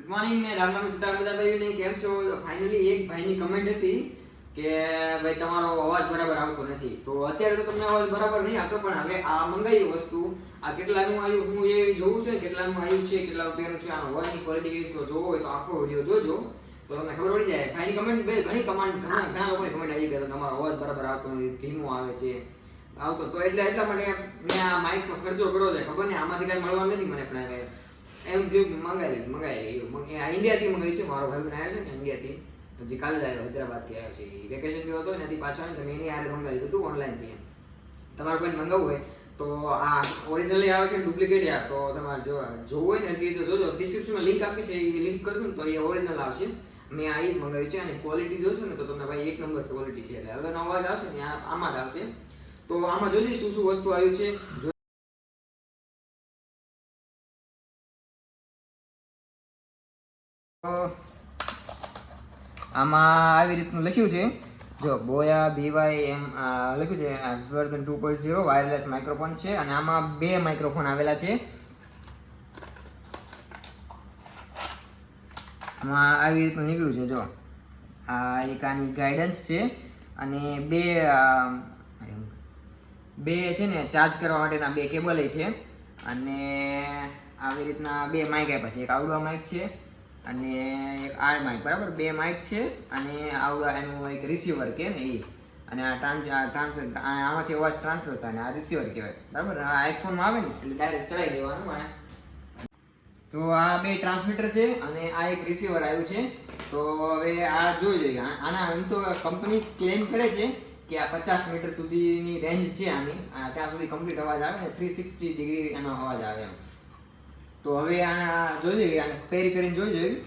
Good morning ને રામ રામ સીતારામ બધા ભાઈ કેમ છો? ફાઇનલી એક ભાઈની કમેન્ટ હતી કે ભાઈ તમારો અવાજ બરાબર આવતો નથી. તો અત્યારે તો તમને અવાજ બરાબર નહીં આવતો, પણ હવે આ મંગાવી વસ્તુ આ કેટલાનું આવ્યું હું એ જોવું છે, કેટલાનું આવ્યું છે, કેટલા રૂપિયાનું છે, આનો અવાજની ક્વોલિટી કેવી છે જોવો હોય તો આખો વિડીયો જોજો તો તમને ખબર પડી જાય. ભાઈની કમેન્ટ ઘણા લોકોની કમેન્ટ આવી કે તમારો અવાજ બરાબર આવતો નથી, ધીમો આવે છે આવતો. તો એટલા માટે મેં આ માઇકનો ખર્ચો કર્યો છે. ખબર નહીં આમાંથી કાંઈ મળવાનું નથી મને, પણ હવે એમ જો મંગાવી આ ઇન્ડિયાથી મંગાવી છે. મારો ભાઈ આવ્યો છે ને ઇન્ડિયાથી, હજી કાલે જ આવ્યો, હૈદરાબાદથી આવ્યો છે. વેકેશન ગયો હતો એનાથી પાછો આવે તો મેં એની યાર મંગાવી હતું ઓનલાઈનથી. તમારે કોઈને મંગાવવું હોય તો આ ઓરિજિનલી આવે છે, ડુપ્લિકેટ યાર તો તમારે જોવું હોય ને તો જોજો. ડિસ્ક્રિપ્શનમાં લિંક આપી છે, એ લિંક કરશું ને તો એ ઓરિજિનલ આવશે. મેં આ જ મંગાવ્યું છે અને ક્વોલિટી જોશો ને તો તમને ભાઈ એક નંબર ક્વોલિટી છે. એટલે હવે અવાજ આવશે ને આમાં જ આવશે. તો આમાં જોજો શું શું વસ્તુ આવ્યું છે. આમાં આવી રીતનું લખ્યું છે, જો બોયા BY એમ લખ્યું છે વર્ઝન 2.0 વાયરલેસ માઇક્રોફોન છે. અને આમાં બે માઇક્રોફોન આવેલા છે. આમાં આવી રીતનું નીકળ્યું છે. જો આ એક આની ગાઈડન્સ છે અને બે છે ને ચાર્જ કરવા માટેના બે કેબલ છે. અને આવી રીતના બે માઇક આપ્યા છે, એક આવડો માઇક છે અને એક આ માઇક, બરાબર બે માઇક છે. અને આવડા એનું એક રિસીવર કે ને એ, અને આ આમાંથી અવાજ ટ્રાન્સફર થાય ને આ રિસીવર કહેવાય, બરાબર. આ આઈફોનમાં આવે ને એટલે ડાયરેક્ટ ચડાવી દેવાનું. તો આ બે ટ્રાન્સમીટર છે અને આ એક રિસીવર આવ્યું છે. તો હવે આ જોઈ જોઈએ. આના એમ તો કંપની ક્લેમ કરે છે કે આ 50 મીટર સુધીની રેન્જ છે આની, ત્યાં સુધી કમ્પ્લીટ અવાજ આવે ને 360 ડિગ્રી એનો અવાજ આવે એમ. તો હવે આના જોઈ જોઈએ, આને પેરી કરીને જોઈ જોઈએ.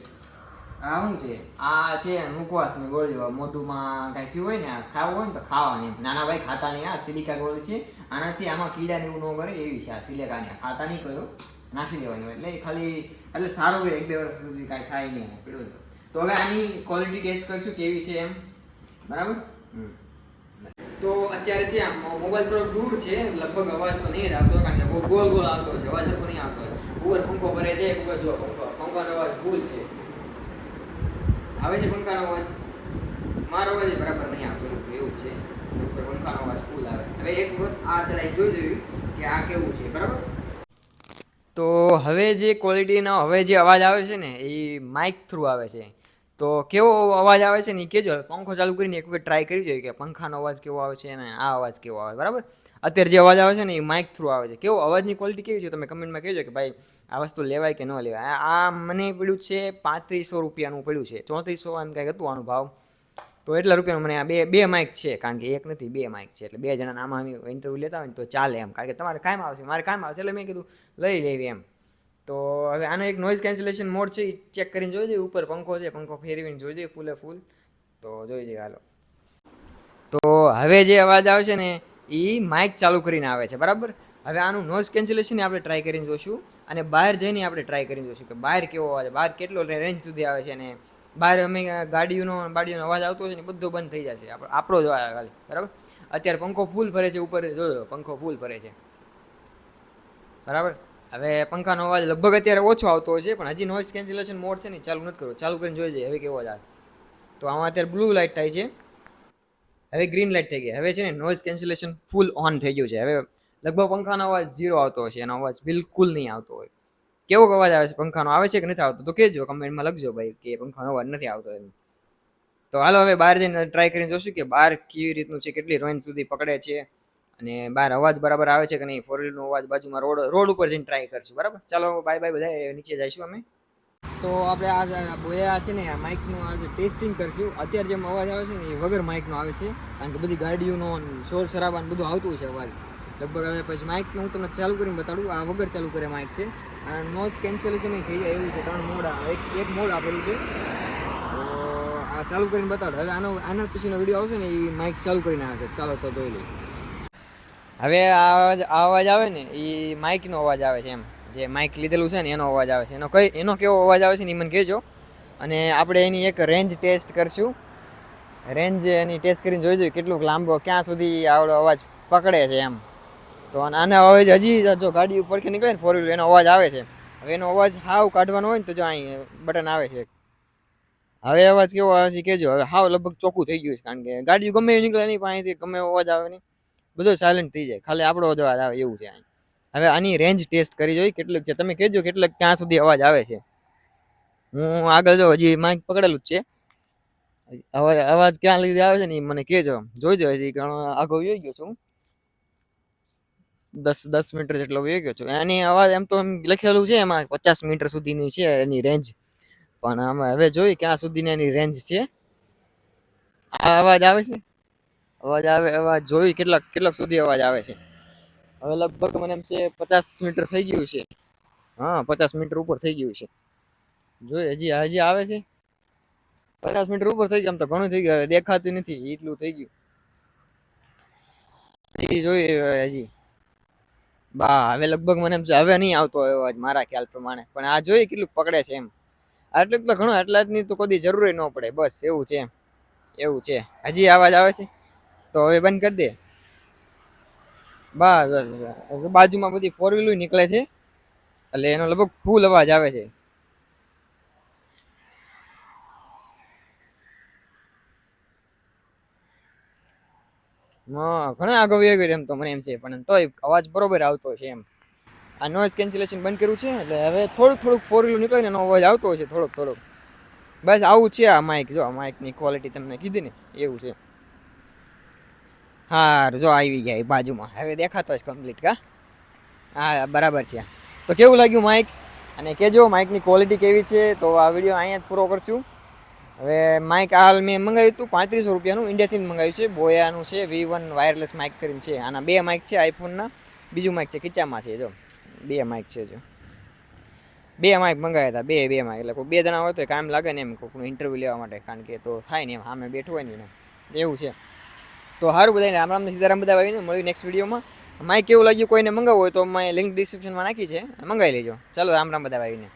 આ શું છે? આ છે મુખવાસની ગોળી જેવા, મોઢુમાં કાંઈ થયું હોય ને ખાવું હોય ને તો ખાવાની. નાના ભાઈ ખાતા નહીં, આ સિલિકા ગોળી છે. આનાથી આમાં કીડા ને એવું ન કરે એવી છે આ સિલિકાની. ખાતા નહીં કયો, નાખી દેવાની હોય એટલે ખાલી એટલે સારું રહે, 1-2 વર્ષ સુધી કાંઈ થાય નહીં પીડ્યું તો હવે આની ક્વોલિટી ટેસ્ટ કરશું કેવી છે એમ, બરાબર. તો અત્યારે છે આમ મોબાઈલ થોડોક દૂર છે, લગભગ અવાજ તો નહીં આવતો કારણ કે બહુ ગોળ ગોળ આવતો છે, અવાજ તો નહીં આવતો. ઉપર પંખો ભરે છે, ઉપર જો પંખાનો અવાજ ફૂલ છે, આવે છે પંખાનો અવાજ. મારો અવાજ બરાબર નહીં આવતો એવું છે, ઉપર પંખાનો અવાજ ફૂલ આવે. હવે એક વખત આ ચડાઈ જોઈ જોયું કે આ કેવું છે, બરાબર. તો હવે જે ક્વોલિટીનો હવે જે અવાજ આવે છે ને એ માઇક થ્રુ આવે છે. તો કેવો અવાજ આવે છે ને એ કહેજો. પંખો ચાલુ કરીને એક વખત ટ્રાય કરી જોઈએ કે પંખાનો અવાજ કેવો આવે છે અને આ અવાજ કેવો આવે, બરાબર. અત્યારે જે અવાજ આવે છે ને એ માઇક થ્રુ આવે છે. કેવો અવાજની ક્વોલિટી કેવી છે તમે કમેન્ટમાં કહેજો કે ભાઈ આ વસ્તુ લેવાય કે ન લેવાય. આ મને પડ્યું છે 3500 રૂપિયાનું પડ્યું છે, 3400 એમ કાંઈક હતું આનો ભાવ. તો એટલા રૂપિયાનું મને આ બે માઇક છે, કારણ કે એક નથી બે માઇક છે. એટલે બે જણા આમાં ઇન્ટરવ્યૂ લેતા હોય ને તો ચાલે એમ, કારણ કે તમારે કામ આવશે, મારે કામ આવશે, એટલે મેં કીધું લઈ લેવી એમ. તો હવે આનો એક નોઇઝ કેન્સલેશન મોડ છે, એ ચેક કરીને જોઈ જોઈએ. ઉપર પંખો છે, પંખો ફેરવીને જોઈ જોઈએ ફૂલે ફૂલ. તો જોઈ જોઈએ, હાલો. તો હવે જે અવાજ આવે છે ને એ માઇક ચાલુ કરીને આવે છે, બરાબર. હવે આનું નોઇઝ કેન્સલેશન આપણે ટ્રાય કરીને જોઈશું અને બહાર જઈને આપણે ટ્રાય કરીને જોઈશું કે બહાર કેવો અવાજ, બહાર કેટલો રેન્જ સુધી આવે છે. અને બહાર અમે ગાડીઓનો અવાજ આવતો હોય ને બધો બંધ થઈ જશે, આપણો જ અવાજ ખાલી, બરાબર. અત્યારે પંખો ફૂલ ફરે છે, ઉપર જોયો પંખો ફૂલ ફરે છે, બરાબર. હવે પંખાનો અવાજ લગભગ અત્યારે ઓછો આવતો હોય છે, પણ હજી નોઇઝ કેન્સલેશન મોડ છે ને ચાલુ નથી કરવો. ચાલુ કરીને જોઈ જાય હવે કેવો આવે. તો આમાં અત્યારે બ્લુ લાઇટ થાય છે, હવે ગ્રીન લાઇટ થઈ ગઈ. હવે છે ને નોઇઝ કેન્સલેશન ફૂલ ઓન થઈ ગયું છે. હવે લગભગ પંખાનો અવાજ 0 આવતો હોય છે, એનો અવાજ બિલકુલ નહીં આવતો હોય. કેવો અવાજ આવે છે પંખાનો, આવે છે કે નથી આવતો તો કહેજો, કમેન્ટમાં લખજો ભાઈ કે પંખાનો અવાજ નથી આવતો એમ. તો હાલો હવે બહાર જઈને ટ્રાય કરીને જોશું કે બહાર કેવી રીતનું છે, કેટલી રેન્જ સુધી પકડે છે અને બહાર અવાજ બરાબર આવે છે કે નહીં. 4 વ્હીલનો અવાજ બાજુમાં રોડ ઉપર જઈને ટ્રાય કરશું, બરાબર. ચાલો બાય બાય, બધા નીચે જઈશું અમે. તો આપણે આ બોયા છે ને આ માઇકનું આજે ટેસ્ટિંગ કરશું. અત્યારે જેમ અવાજ આવે છે ને એ વગર માઇકનો આવે છે, કારણ કે બધી ગાડીઓનો શોર શરાબાનું બધું આવતું છે અવાજ લગભગ. હવે પછી માઇકનું હું તમને ચાલુ કરીને બતાડું. આ વગર ચાલુ કરે માઇક છે. આ નોઇઝ કેન્સલેશન થઈ જાય એવું છે. 3 મોડ, એક મોડ આપેલું છે. તો આ ચાલુ કરીને બતાડો. હવે આના પછીનો વિડીયો આવશે ને એ માઇક ચાલુ કરીને આવે છે. ચાલો તો જોઈ લઈએ. હવે આ અવાજ આવે ને એ માઇકનો અવાજ આવે છે એમ, જે માઇક લીધેલું છે ને એનો અવાજ આવે છે. એનો કેવો અવાજ આવે છે ને એ મને કહેજો. અને આપણે એની એક રેન્જ ટેસ્ટ કરશું. રેન્જ એની ટેસ્ટ કરીને જોઈ જોઈએ કેટલું લાંબો, ક્યાં સુધી આવડો અવાજ પકડે છે એમ. તો આનો અવાજ હજી જો ગાડી ઉપર કે નીકળે ને 4 વ્હીલર એનો અવાજ આવે છે. હવે એનો અવાજ હાવ કાઢવાનો હોય ને તો જો અહીં બટન આવે છે. હવે અવાજ કેવો આવે છે કેજો. હવે હાવ લગભગ ચોખ્ખું થઈ ગયું છે, કારણ કે ગાડી ગમે એવી નીકળે નહીં, પણ અહીંથી ગમે એવો અવાજ આવે નહીં, બધો સાયલેન્ટ થઈ જાય, ખાલી આપણો અવાજ આવે એવું છે અહીં. હવે આની રેન્જ ટેસ્ટ કરી જોઈ કેટલું છે, તમે કહેજો કેટલાક ક્યાં સુધી અવાજ આવે છે. હું આગળ જો હજી માઇક પકડેલું જ છે, અવાજ અવાજ ક્યાં લીધે આવે છે ને એ મને કહેજો. જોઈજો હજી ઘણો આગો વહી ગયો છું, 10 મીટર જેટલો વહી ગયો છું. એની અવાજ એમ તો એમ લખેલું છે એમાં 50 મીટર સુધીની છે એની રેન્જ, પણ આમાં હવે જોઈ ક્યાં સુધીની એની રેન્જ છે. આ અવાજ આવે છે, અવાજ આવે, અવાજ જોઈ કેટલાક કેટલાક સુધી અવાજ આવે છે. હવે લગભગ મને એમ છે 50 મીટર થઈ ગયું છે. હા, 50 મીટર ઉપર થઈ ગયું છે. જોઈ હજી હજી આવે છે. 50 મીટર ઉપર થઈ ગયું, આમ તો ઘણું થઈ ગયું, હવે દેખાતું નથી એટલું થઈ ગયું. હજી જોઈ હજી બા હવે લગભગ મને એમ છે હવે નહીં આવતો અવાજ મારા ખ્યાલ પ્રમાણે, પણ આ જોઈએ કેટલું પકડે છે એમ. આટલું તો ઘણું, આટલાની તો કોઈ જરૂર ન પડે, બસ એવું છે, એવું છે. હજી અવાજ આવે છે તો હવે બંધ કરી દે. બસ બસ બાજુમાં બધી 4 વ્હીલ નીકળે છે, એટલે એનો લગભગ ફૂલ અવાજ આવે છે. હા, ઘણા આગળ વહી ગયો એમ તો મને એમ છે, પણ તોય અવાજ બરોબર આવતો છે એમ. આ નોઇઝ કેન્સલેશન બંધ કર્યું છે, એટલે હવે થોડુંક થોડુંક 4 વ્હીલ નીકળે ને એનો અવાજ આવતો હોય છે થોડોક થોડોક. બસ આવું છે આ માઇક. જો માઇકની ક્વોલિટી તમને કીધી ને એવું છે. હા જો આવી ગયા બાજુમાં, હવે દેખાતો છે કમ્પ્લીટ કા. હા બરાબર છે. તો કેવું લાગ્યું માઇક, અને કેજો માઇકની ક્વોલિટી કેવી છે. તો આ વિડીયો અહીંયા જ પૂરો કરશું. હવે માઇક હાલ મેં મંગાવ્યું હતું 3500 રૂપિયાનું, ઇન્ડિયાથી જ મંગાવ્યું છે. બોયાનું છે, V1 વાયરલેસ માઇક કરીને છે. આના 2 માઇક છે આઈફોનના, બીજું માઇક છે ખીચામાં છે. જો 2 માઇક છે, જો 2 માઇક મંગાવ્યા હતા. બે માઇક એટલે કોઈ 2 જણા હોય તો કામ લાગે ને એમ, કોઈકનું ઇન્ટરવ્યૂ લેવા માટે, કારણ કે તો થાય ને એમ સામે બેઠું હોય ને એવું છે. તો સારું બધાને રામ રામ સીતારામ બધા આવીને મળ્યું નેક્સ્ટ વિડીયોમાં. માઇક કેવું લાગ્યું કોઈને મંગાવવું હોય તો મેં લિંક ડિસ્ક્રિપ્શનમાં નાખી છે, મંગાવી લેજો. ચાલો રામ રામ બધા આવીને.